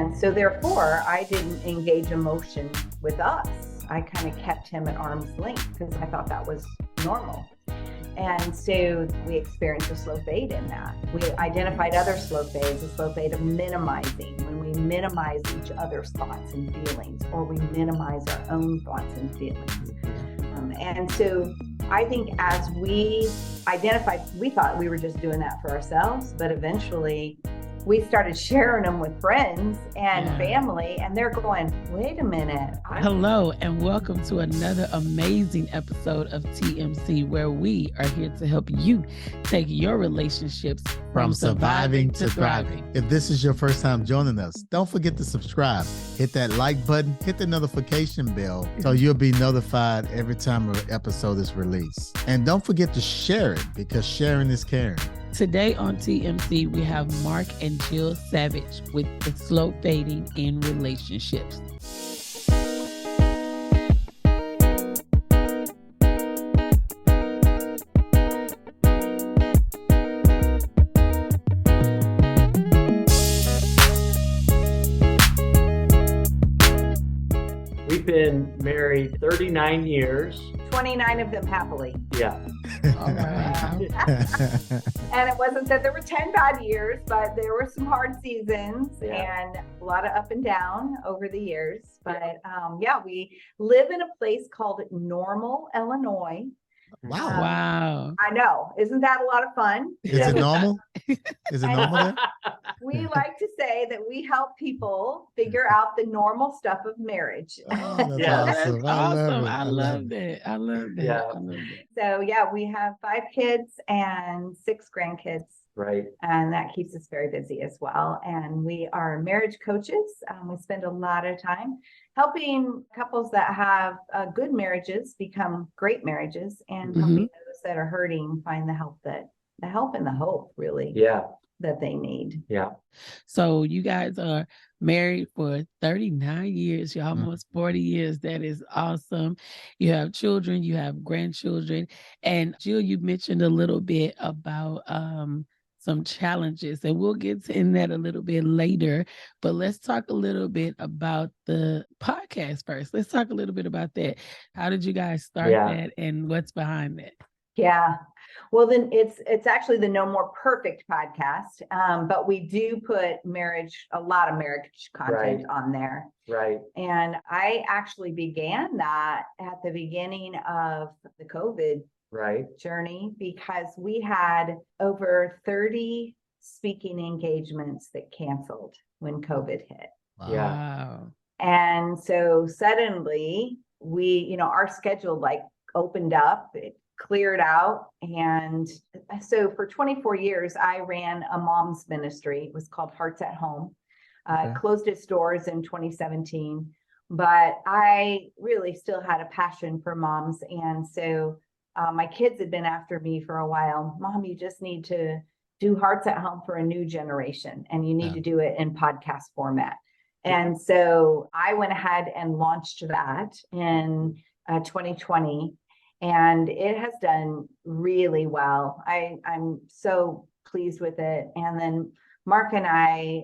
And so therefore, I didn't engage emotion with us. I kind of kept him at arm's length because I thought that was normal. And so we experienced a slow fade in that. We identified other slow fades, a slow fade of minimizing, when we minimize each other's thoughts and feelings, or we minimize our own thoughts and feelings. And so I think as we identified, we thought we were just doing that for ourselves, but eventually we started sharing them with friends and family, and they're going, wait a minute. Hello, and welcome to another amazing episode of TMC, where we are here to help you take your relationships from surviving to thriving. If this is your first time joining us, don't forget to subscribe, hit that like button, hit the notification bell so you'll be notified every time an episode is released. And don't forget to share it, because sharing is caring. Today on TMC, we have Mark and Jill Savage with the slow fading in relationships. We've been married 39 years. 29 of them happily. Yeah. All right. And it wasn't that there were 10 bad years, but there were some hard seasons and a lot of up and down over the years. But we live in a place called Normal, Illinois. Wow. I know. Isn't that a lot of fun? Is it normal? Is it normal there? We like to say that we help people figure out the normal stuff of marriage. Oh, that's That's awesome. awesome. I love it. I love that. Yeah. I love that. So we have 5 kids and 6 grandkids. Right. And that keeps us very busy as well. And we are marriage coaches. We spend a lot of time helping couples that have good marriages become great marriages, and helping those that are hurting find the help and the hope, really, that they need. Yeah. So you guys are married for 39 years. You're almost 40 years. That is awesome. You have children, you have grandchildren. And Jill, you mentioned a little bit about some challenges, and we'll get in that a little bit later, but let's talk a little bit about the podcast first. Let's talk a little bit about that. How did you guys start that, and what's behind that? Yeah. Well, then it's actually the No More Perfect podcast, but we do put a lot of marriage content on there. Right. And I actually began that at the beginning of the COVID journey, because we had over 30 speaking engagements that canceled when COVID hit. Wow. And so suddenly we, our schedule opened up, it cleared out. And so for 24 years, I ran a mom's ministry. It was called Hearts at Home. It closed its doors in 2017, but I really still had a passion for moms. And so my kids had been after me for a while. Mom, you just need to do Hearts at Home for a new generation, and you need to do it in podcast format. And so I went ahead and launched that in 2020, and it has done really well. I'm so pleased with it. And then Mark and I,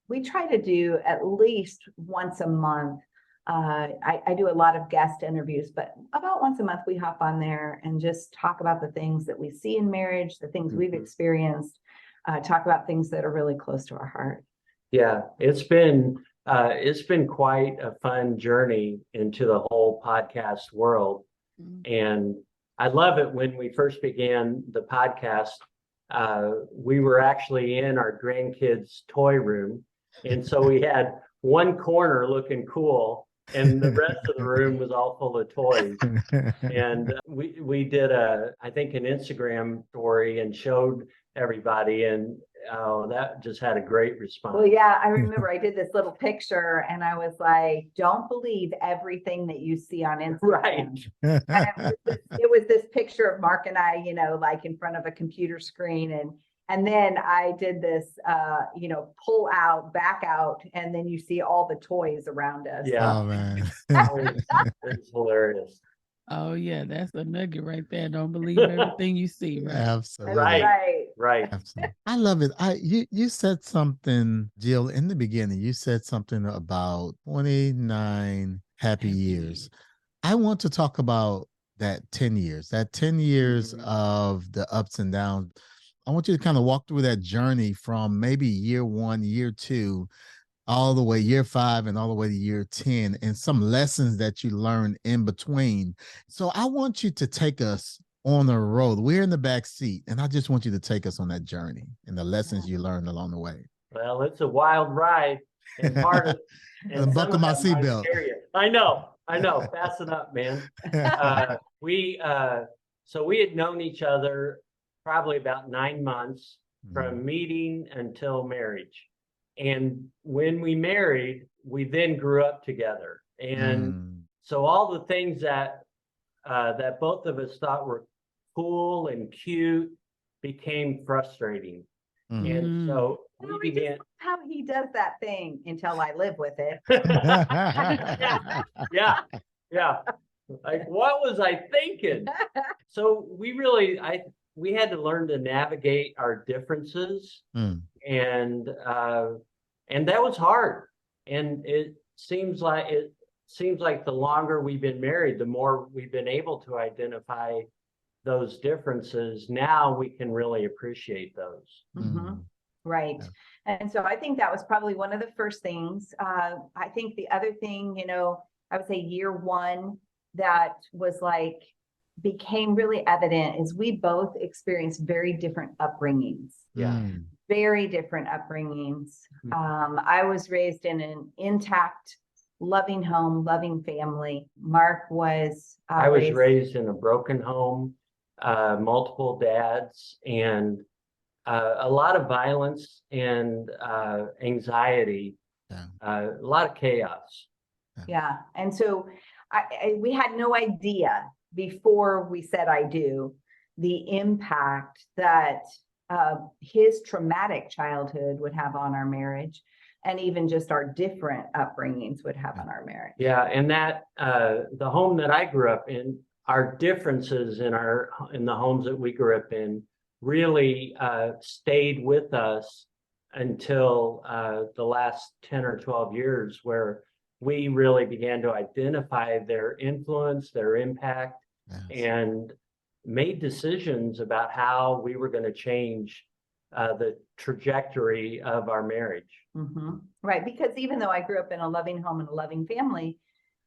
we try to do at least once a month. I do a lot of guest interviews, but about once a month we hop on there and just talk about the things that we see in marriage, the things we've experienced, talk about things that are really close to our heart. Yeah, it's been quite a fun journey into the whole podcast world. And I love it. When we first began the podcast, we were actually in our grandkids' toy room. And so we had one corner looking cool, and the rest of the room was all full of toys. And we did I think an Instagram story and showed everybody, and that just had a great response. Well, yeah, I remember I did this little picture and I was like, don't believe everything that you see on Instagram. Right. And it was this picture of Mark and I, in front of a computer screen, and then I did this, pull out, back out, and then you see all the toys around us. Yeah. Oh, man. It's hilarious. Oh yeah, that's a nugget right there. Don't believe everything you see. Right. Absolutely. Right. right. Absolutely. I love it. You said something, Jill, in the beginning. You said something about 29 happy years. I want to talk about that 10 years, that 10 years of the ups and downs. I want you to kind of walk through that journey from maybe year 1, year 2, all the way year 5 and all the way to year 10, and some lessons that you learned in between. So I want you to take us on the road. We're in the back seat, and I just want you to take us on that journey and the lessons you learned along the way. Well, it's a wild ride, and part of and some Buckle of my that might seatbelt. scare you. I know. Fasten up, man. So we had known each other probably about 9 months from meeting until marriage. And when we married, we then grew up together. And so all the things that that both of us thought were cool and cute became frustrating. And so we began. How he does that thing until I live with it. Yeah. Like, what was I thinking? So we had to learn to navigate our differences, and that was hard. And it seems like the longer we've been married, the more we've been able to identify those differences. Now we can really appreciate those. Right. And so I think that was probably one of the first things. I think the other thing, I would say year 1 that was like became really evident is we both experienced very different upbringings. Very different upbringings. I was raised in an intact, loving home, loving family. Mark was I was raised in a broken home, multiple dads, and a lot of violence and anxiety, a lot of chaos. Yeah. And so we had no idea before we said I do the impact that his traumatic childhood would have on our marriage, and even just our different upbringings would have on our marriage. Yeah. And that the home that I grew up in, our differences in the homes that we grew up in really stayed with us until the last 10 or 12 years, where we really began to identify their influence, their impact, and made decisions about how we were going to change the trajectory of our marriage. Right. Because even though I grew up in a loving home and a loving family,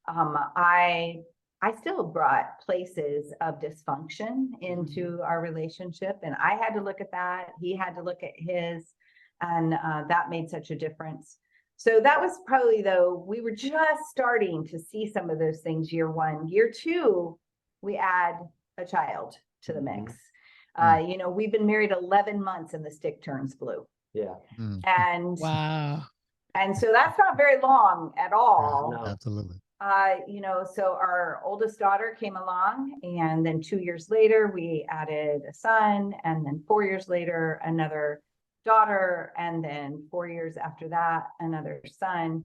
I still brought places of dysfunction into our relationship, and I had to look at that. He had to look at his, and that made such a difference. So that was probably, though, we were just starting to see some of those things year 1. Year 2, we add a child to the mix. We've been married 11 months and the stick turns blue. Yeah. And wow. And so that's not very long at all. No. Absolutely. So our oldest daughter came along, and then 2 years later, we added a son, and then 4 years later, another daughter, and then 4 years after that, another son,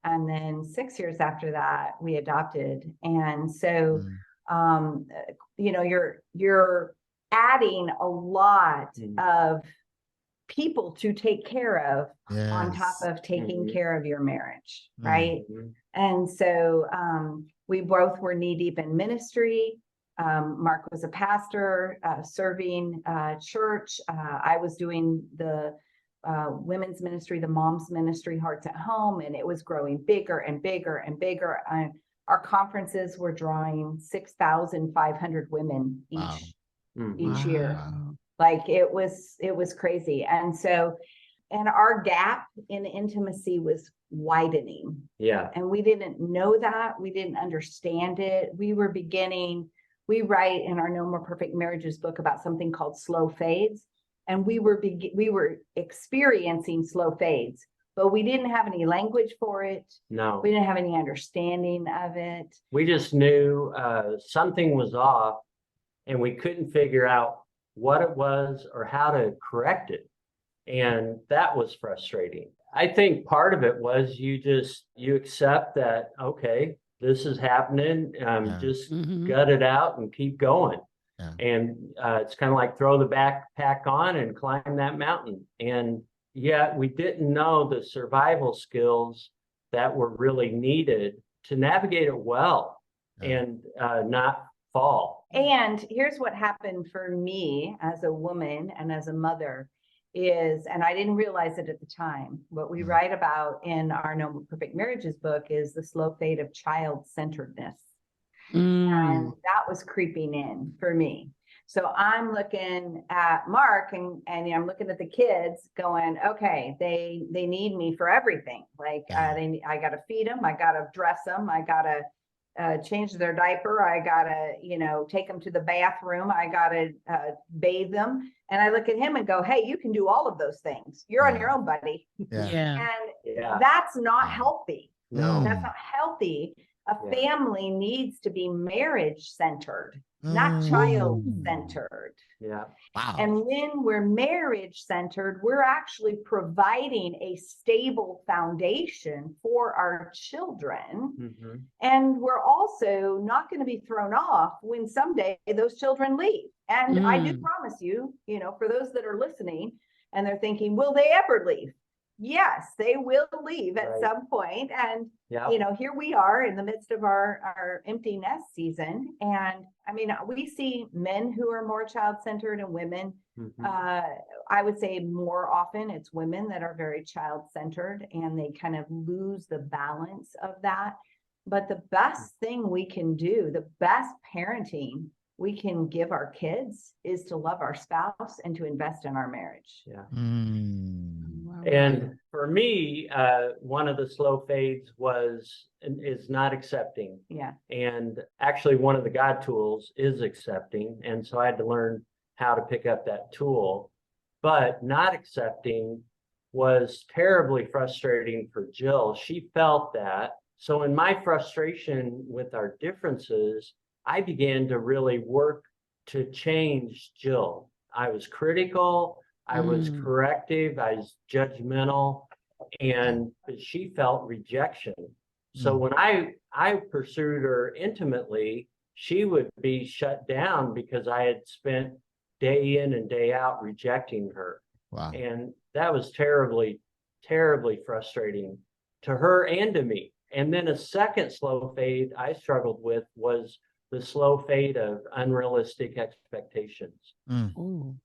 and then 6 years after that, we adopted. And so, you're adding a lot of people to take care of on top of taking care of your marriage, right? And so we both were knee deep in ministry. Mark was a pastor serving church. I was doing the women's ministry, the mom's ministry, Hearts at Home, and it was growing bigger and bigger and bigger. Our conferences were drawing 6,500 women each year. Like it was crazy. And so, and our gap in intimacy was widening. Yeah. And we didn't know that. We didn't understand it. We write in our No More Perfect Marriages book about something called slow fades. And we were experiencing slow fades, but we didn't have any language for it. No. We didn't have any understanding of it. We just knew something was off, and we couldn't figure out what it was or how to correct it. And that was frustrating. I think part of it was you accept that, okay, this is happening. Just gut it out and keep going. Yeah. And it's kind of like throw the backpack on and climb that mountain. And yet we didn't know the survival skills that were really needed to navigate it well and not fall. And here's what happened for me as a woman and as a mother is, and I didn't realize it at the time, what we write about in our No Perfect Marriages book is the slow fade of child-centeredness. And that was creeping in for me. So I'm looking at Mark and I'm looking at the kids going, okay, they need me for everything. Like I got to feed them. I got to dress them. I got to change their diaper. I got to, take them to the bathroom. I got to bathe them. And I look at him and go, hey, you can do all of those things. You're on your own, buddy. Yeah. And that's not healthy. No. That's not healthy. A family needs to be marriage centered, not child centered. Yeah. Wow. And when we're marriage centered, we're actually providing a stable foundation for our children. Mm-hmm. And we're also not going to be thrown off when someday those children leave. And I do promise you, for those that are listening and they're thinking, will they ever leave? Yes, they will leave at some point. And, here we are in the midst of our empty nest season. And I mean, we see men who are more child-centered and women. Mm-hmm. I would say more often it's women that are very child-centered and they kind of lose the balance of that. But the best thing we can do, the best parenting we can give our kids is to love our spouse and to invest in our marriage. Yeah. Wow. And for me, one of the slow fades is not accepting. Yeah. And actually one of the God tools is accepting. And so I had to learn how to pick up that tool. But not accepting was terribly frustrating for Jill. She felt that. So in my frustration with our differences, I began to really work to change Jill. I was critical, I was corrective, I was judgmental, and she felt rejection. So when I pursued her intimately, she would be shut down because I had spent day in and day out rejecting her. Wow. And that was terribly, terribly frustrating to her and to me. And then a second slow fade I struggled with was the slow fade of unrealistic expectations.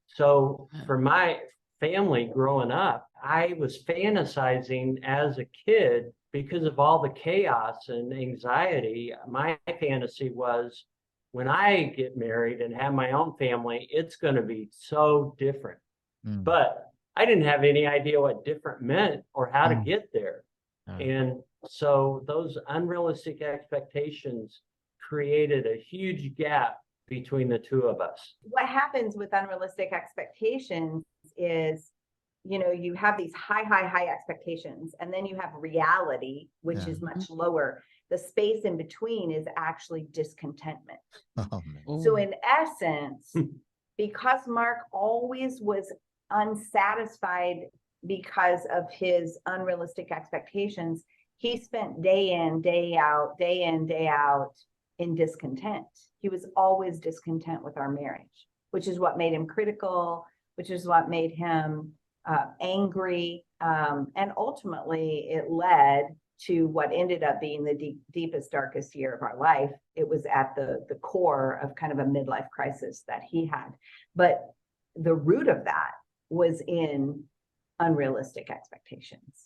So for my family growing up, I was fantasizing as a kid because of all the chaos and anxiety. My fantasy was when I get married and have my own family, it's going to be so different. But I didn't have any idea what different meant or how to get there. And so those unrealistic expectations created a huge gap between the two of us. What happens with unrealistic expectations is, you have these high expectations, and then you have reality, which is much lower. The space in between is actually discontentment. So in essence, because Mark always was unsatisfied because of his unrealistic expectations, he spent day in, day out in discontent. He was always discontent with our marriage, which is what made him critical, which is what made him angry. And ultimately it led to what ended up being the deepest, darkest year of our life. It was at the core of kind of a midlife crisis that he had. But the root of that was in unrealistic expectations.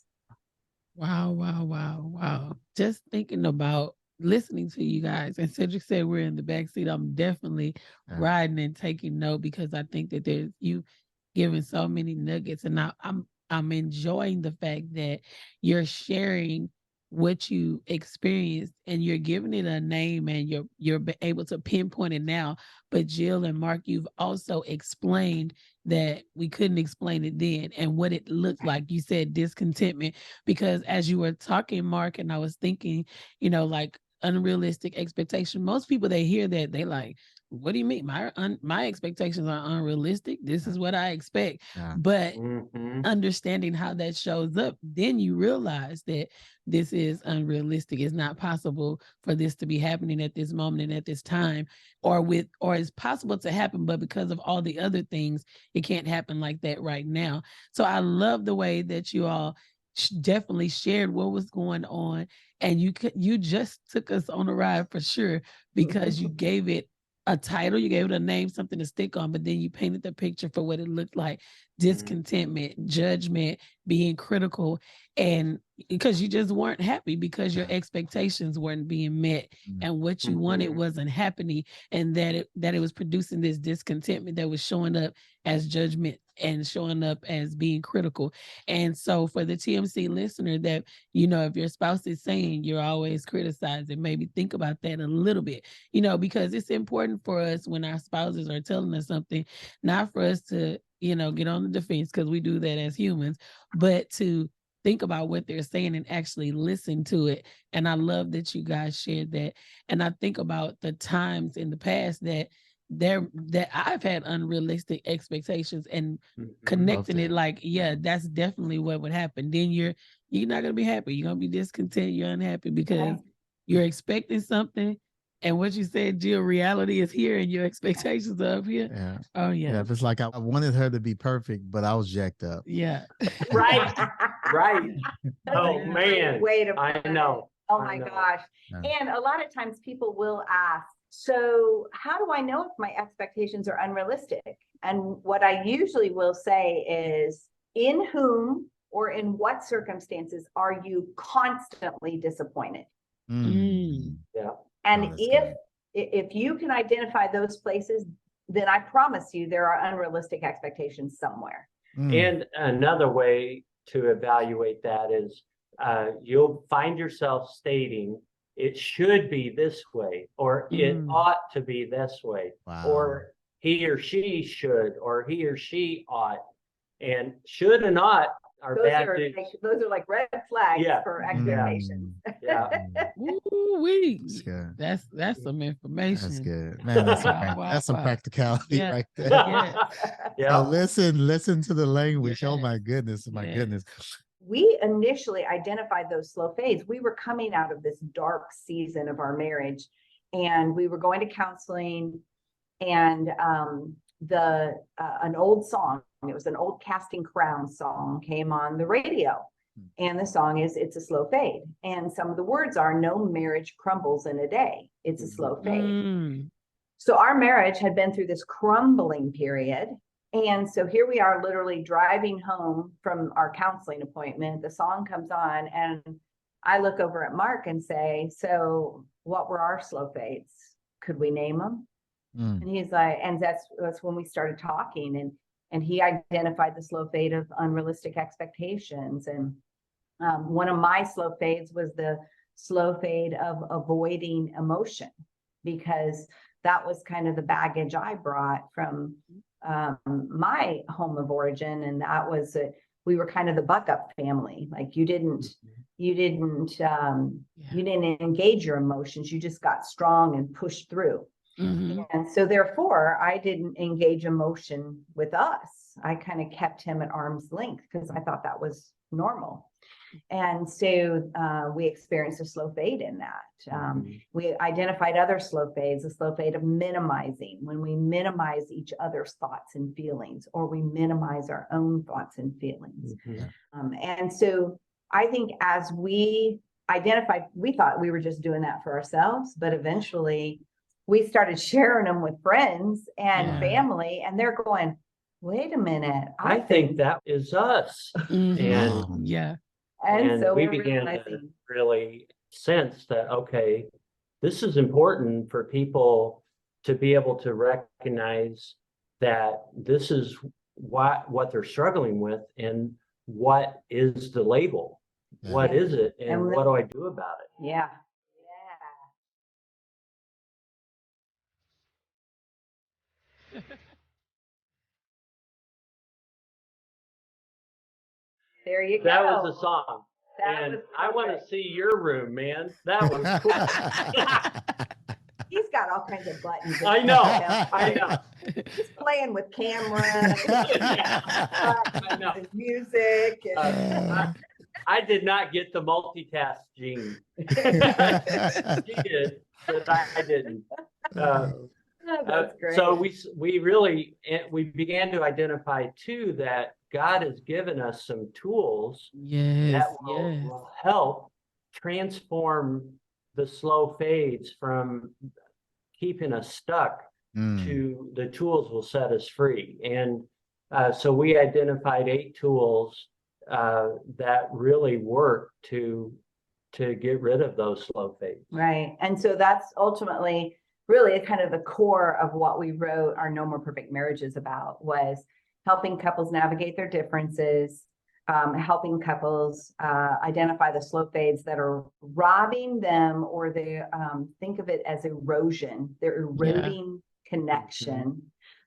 Wow. Just thinking about listening to you guys, and Cedric said we're in the backseat. I'm definitely riding and taking note because I think that there's you giving so many nuggets, and I'm enjoying the fact that you're sharing what you experienced and you're giving it a name and you're able to pinpoint it now. But Jill and Mark, you've also explained that we couldn't explain it then and what it looked like. You said discontentment, because as you were talking, Mark, and I was thinking, like unrealistic expectation. Most people, they hear that, they like, what do you mean? My expectations are unrealistic. This is what I expect. Yeah. But Mhm. understanding how that shows up, then you realize that this is unrealistic. It's not possible for this to be happening at this moment and at this time, or it's possible to happen, but because of all the other things, it can't happen like that right now. So I love the way that you all definitely shared what was going on, and you just took us on a ride for sure, because you gave it a title, you gave it a name, something to stick on, but then you painted the picture for what it looked like: discontentment, judgment, being critical, and because you just weren't happy because your expectations weren't being met, and what you wanted wasn't happening, and that it was producing this discontentment that was showing up as judgment and showing up as being critical. And so for the TMC listener, that, if your spouse is saying you're always criticizing, maybe think about that a little bit, because it's important for us when our spouses are telling us something, not for us to, get on the defense, because we do that as humans, but to think about what they're saying and actually listen to it. And I love that you guys shared that. And I think about the times in the past that I've had unrealistic expectations, and connecting it like, yeah, that's definitely what would happen. Then you're not gonna be happy. You're gonna be discontent. You're unhappy because you're expecting something, and what you said, Jill, reality is here, and your expectations are up here. Yeah. Oh Yeah. yeah. If it's like I wanted her to be perfect, but I was jacked up. Yeah. Right. Right. That's Oh, a man. great way to I put it. know. Oh I my know. gosh. Yeah. And a lot of times people will ask, so how do I know if my expectations are unrealistic? And what I usually will say is, in whom or in what circumstances are you constantly disappointed? Yeah. And Oh, that's if you can identify those places, then I promise you there are unrealistic expectations somewhere. And another way to evaluate that is you'll find yourself stating, it should be this way, or it ought to be this way, Wow. or he or she should, or he or she ought. And should and ought are bad things. Those are like red flags Yeah. for expectations. Yeah. Ooh-wee. That's good. That's some information. That's good. Man, that's some Wow. practicality Yeah. right there. Yeah. Yeah. Listen to the language. Yeah. Oh my goodness. My Yeah. goodness. We initially identified those slow fades. We were coming out of this dark season of our marriage, and we were going to counseling, and an old song, it was an old Casting Crowns song, came on the radio. And the song is "It's a Slow Fade." And some of the words are, "No marriage crumbles in a day. It's a slow fade." So our marriage had been through this crumbling period. And so here we are, literally driving home from our counseling appointment. The song comes on, and I look over at Mark and say, "So what were our slow fades? Could we name them?" And he's like, and that's when we started talking, and he identified the slow fade of unrealistic expectations. And one of my slow fades was the slow fade of avoiding emotion, because that was kind of the baggage I brought from my home of origin. And that was we were kind of the buck up family. Like you didn't engage your emotions. You just got strong and pushed through. And so therefore I didn't engage emotion with us. I kind of kept him at arm's length because I thought that was normal. And so we experienced a slow fade in that. We identified other slow fades, a slow fade of minimizing, when we minimize each other's thoughts and feelings, or we minimize our own thoughts and feelings. And so I think as we identified, we thought we were just doing that for ourselves, but eventually we started sharing them with friends and family, and they're going, "Wait a minute, I think that is us." And yeah. And so we began to really sense that, okay, this is important for people to be able to recognize that this is what they're struggling with, and what is the label? What is it? And what do I do about it? Yeah. There you go. That was the song. That And was I want to perfect. see your room, man. That was cool. He's got all kinds of buttons. and I know. stuff. I know. He's playing with cameras I know. and music. I did not get the multitask gene. She did, but I didn't. That's great. So we began to identify too that God has given us some tools Yes, that will help transform the slow fades from keeping us stuck to the tools will set us free. And so we identified 8 tools that really work to get rid of those slow fades. Right. And so that's ultimately really kind of the core of what we wrote our No More Perfect Marriages about, was helping couples navigate their differences, helping couples identify the slow fades that are robbing them, or they think of it as erosion. They're eroding connection,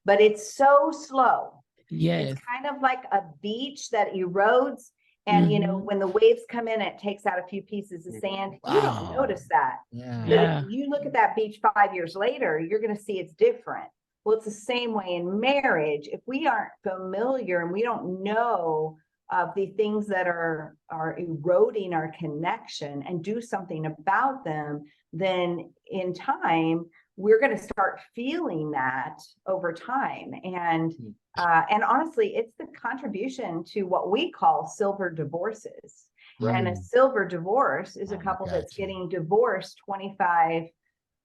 but it's so slow. yes. It's kind of like a beach that erodes. And, you know, when the waves come in, it takes out a few pieces of sand. You don't notice that. But if you look at that beach 5 years later, you're going to see it's different. Well, it's the same way in marriage. If we aren't familiar and we don't know of the things that are eroding our connection and do something about them, then in time, we're going to start feeling that over time. And honestly, it's the contribution to what we call silver divorces. Right. And a silver divorce is a couple that's getting divorced 25,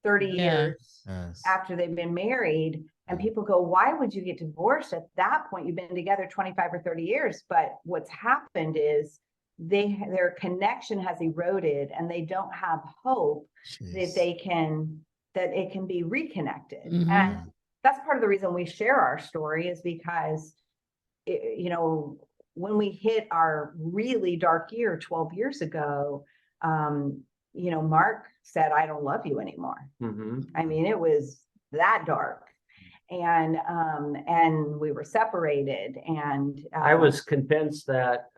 30 years after they've been married. And people go, why would you get divorced at that point? You've been together 25 or 30 years. But what's happened is their connection has eroded, and they don't have hope that it can be reconnected. And that's part of the reason we share our story, is because, you know, when we hit our really dark year 12 years ago, you know, Mark said, I don't love you anymore. I mean, it was that dark. And we were separated, and I was convinced that,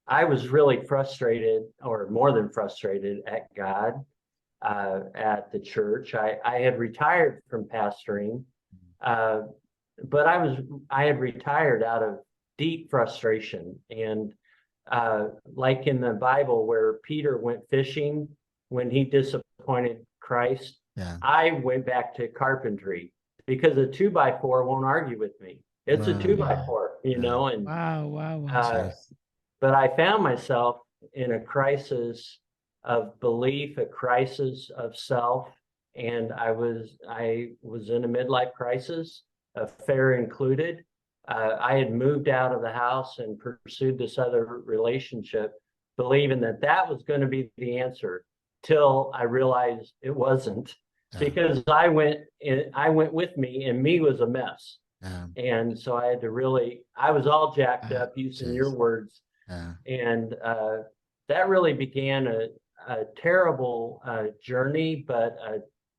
I was really frustrated, or more than frustrated, at God, at the church. I had retired from pastoring, but I had retired out of deep frustration. And like in the Bible, where Peter went fishing when he disappointed Christ, I went back to carpentry, because a 2x4 won't argue with me. It's a 2x4, you know. And but I found myself in a crisis of belief, a crisis of self, and I was in a midlife crisis, affair included. I had moved out of the house and pursued this other relationship, believing that that was going to be the answer, till I realized it wasn't, because I went with me, and me was a mess. And so I had to I was all jacked up, using your words. And that really began a terrible journey, but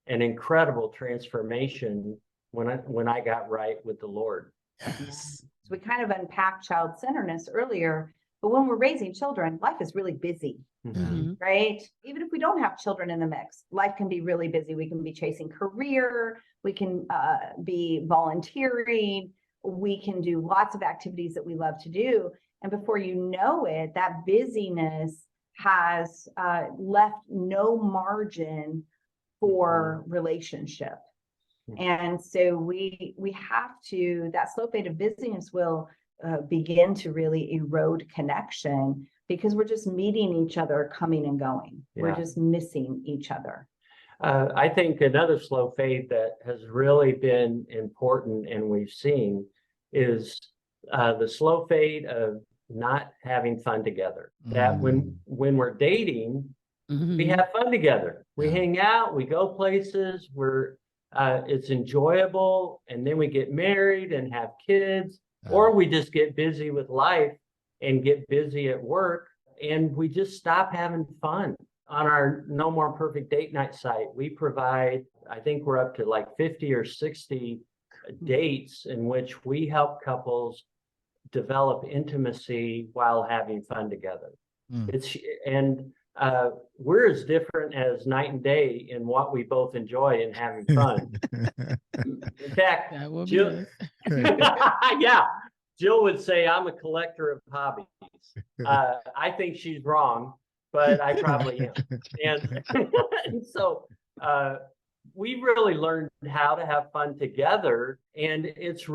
an incredible transformation when I got right with the Lord. So we kind of unpacked child-centeredness earlier, but when we're raising children, life is really busy, right? Even if we don't have children in the mix, life can be really busy. We can be chasing career, we can be volunteering, we can do lots of activities that we love to do. And before you know it, that busyness has left no margin for relationship. And so we have to, that slow fade of busyness will begin to really erode connection, because we're just meeting each other, coming and going. We're just missing each other. I think another slow fade that has really been important, and we've seen, is the slow fade of not having fun together. That when we're dating, we have fun together. We hang out, we go places, it's enjoyable, and then we get married and have kids, or we just get busy with life and get busy at work, and we just stop having fun. On our No More Perfect Date Night site, we provide, I think we're up to like 50 or 60 dates in which we help couples develop intimacy while having fun together. We're as different as night and day in what we both enjoy in having fun. In fact, That will be Jill, yeah, Jill would say I'm a collector of hobbies. I think she's wrong, but I probably am. And so we really learned how to have fun together, and it's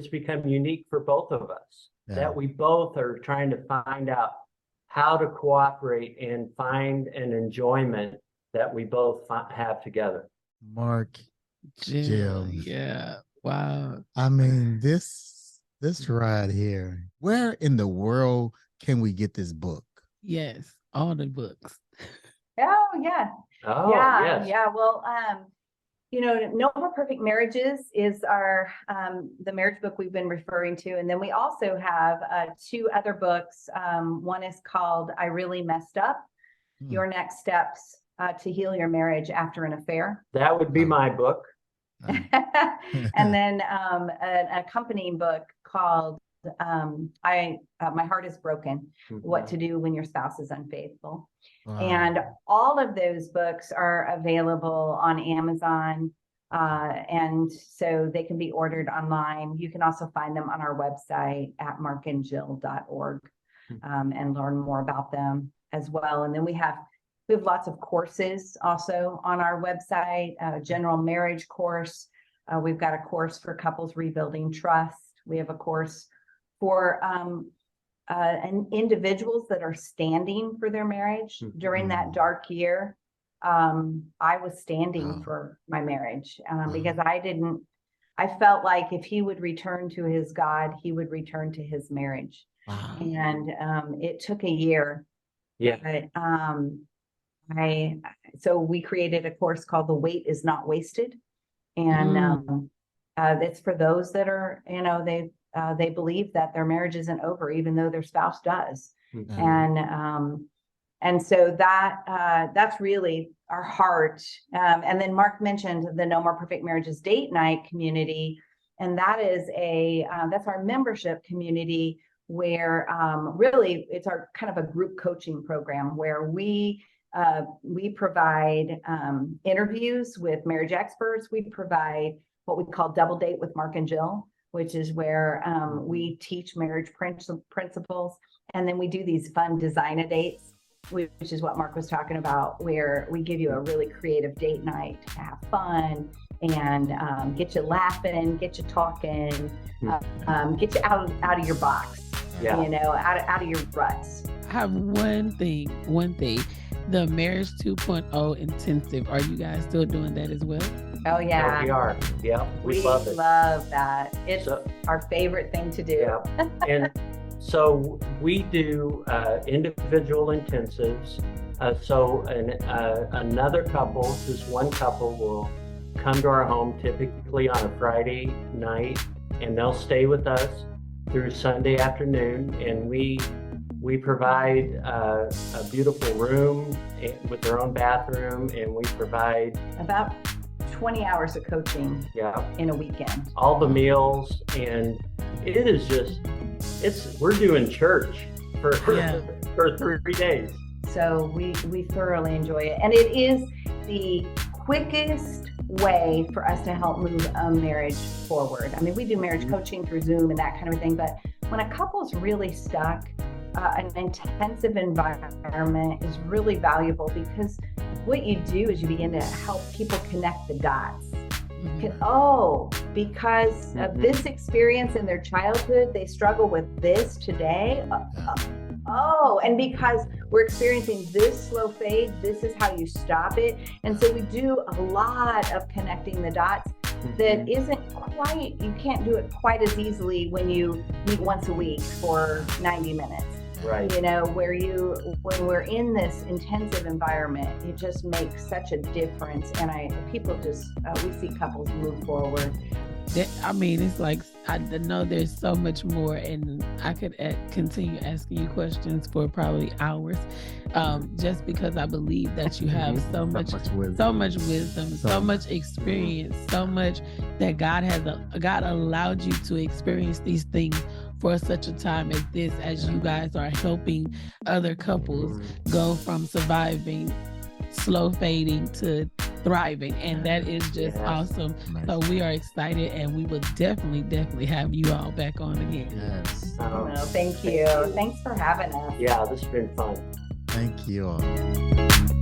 become unique for both of us that we both are trying to find out how to cooperate and find an enjoyment that we both have together. Mark, Jill. Yeah. Wow. I mean, this right here, where in the world can we get this book? Yes, all the books. Oh, yeah. Oh, yeah, yes. yeah. Well, No More Perfect Marriages is our the marriage book we've been referring to, and then we also have 2 other books. One is called "I Really Messed Up: Your Next Steps to Heal Your Marriage After an Affair." That would be my book. And then an accompanying book called "My Heart Is Broken: What to Do When Your Spouse is Unfaithful." Wow. And all of those books are available on Amazon. And so they can be ordered online. You can also find them on our website at markandjill.org and learn more about them as well. And then we have lots of courses also on our website, general marriage course. We've got a course for couples rebuilding trust. We have a course for and individuals that are standing for their marriage during that dark year. I was standing for my marriage because I felt like if he would return to his God, he would return to his marriage. Wow. And it took a year. Yeah. But so we created a course called "The Wait Is Not Wasted." And it's for those that are, they believe that their marriage isn't over, even though their spouse does. And so that's really our heart. And then Mark mentioned the No More Perfect Marriages date night community. And that is that's our membership community where really it's our kind of a group coaching program where we provide interviews with marriage experts. We provide what we call Double Date with Mark and Jill, which is where we teach marriage principles. And then we do these fun design-a-dates, which is what Mark was talking about, where we give you a really creative date night to have fun and get you laughing, get you talking, get you out of your box, out of your ruts. I have one thing, the Marriage 2.0 intensive. Are you guys still doing that as well? Oh, yeah. We are. Yeah, we love it. Love that. It's our favorite thing to do. Yeah. And so we do individual intensives. Another couple, just one couple, will come to our home typically on a Friday night, and they'll stay with us through Sunday afternoon. And we provide a beautiful room with their own bathroom, and we provide about 20 hours of coaching in a weekend. All the meals, and it is we're doing church for 3 days. So we thoroughly enjoy it. And it is the quickest way for us to help move a marriage forward. I mean, we do marriage coaching through Zoom and that kind of thing, but when a couple's really stuck, an intensive environment is really valuable, because what you do is you begin to help people connect the dots. Because of this experience in their childhood, they struggle with this today. And because we're experiencing this slow fade, this is how you stop it. And so we do a lot of connecting the dots that you can't do it quite as easily when you meet once a week for 90 minutes. Right. When we're in this intensive environment, it just makes such a difference. And we see couples move forward. I mean, it's like, I know there's so much more, and I could continue asking you questions for probably hours, just because I believe that you have so much wisdom, so much experience, so much that God allowed you to experience these things for such a time as this, as you guys are helping other couples go from surviving, slow fading to thriving, and that is just awesome. Amazing. So we are excited, and we will definitely have you all back on again. Yes. Well, thank you. Thanks for having us. Yeah, this has been fun. Thank you all.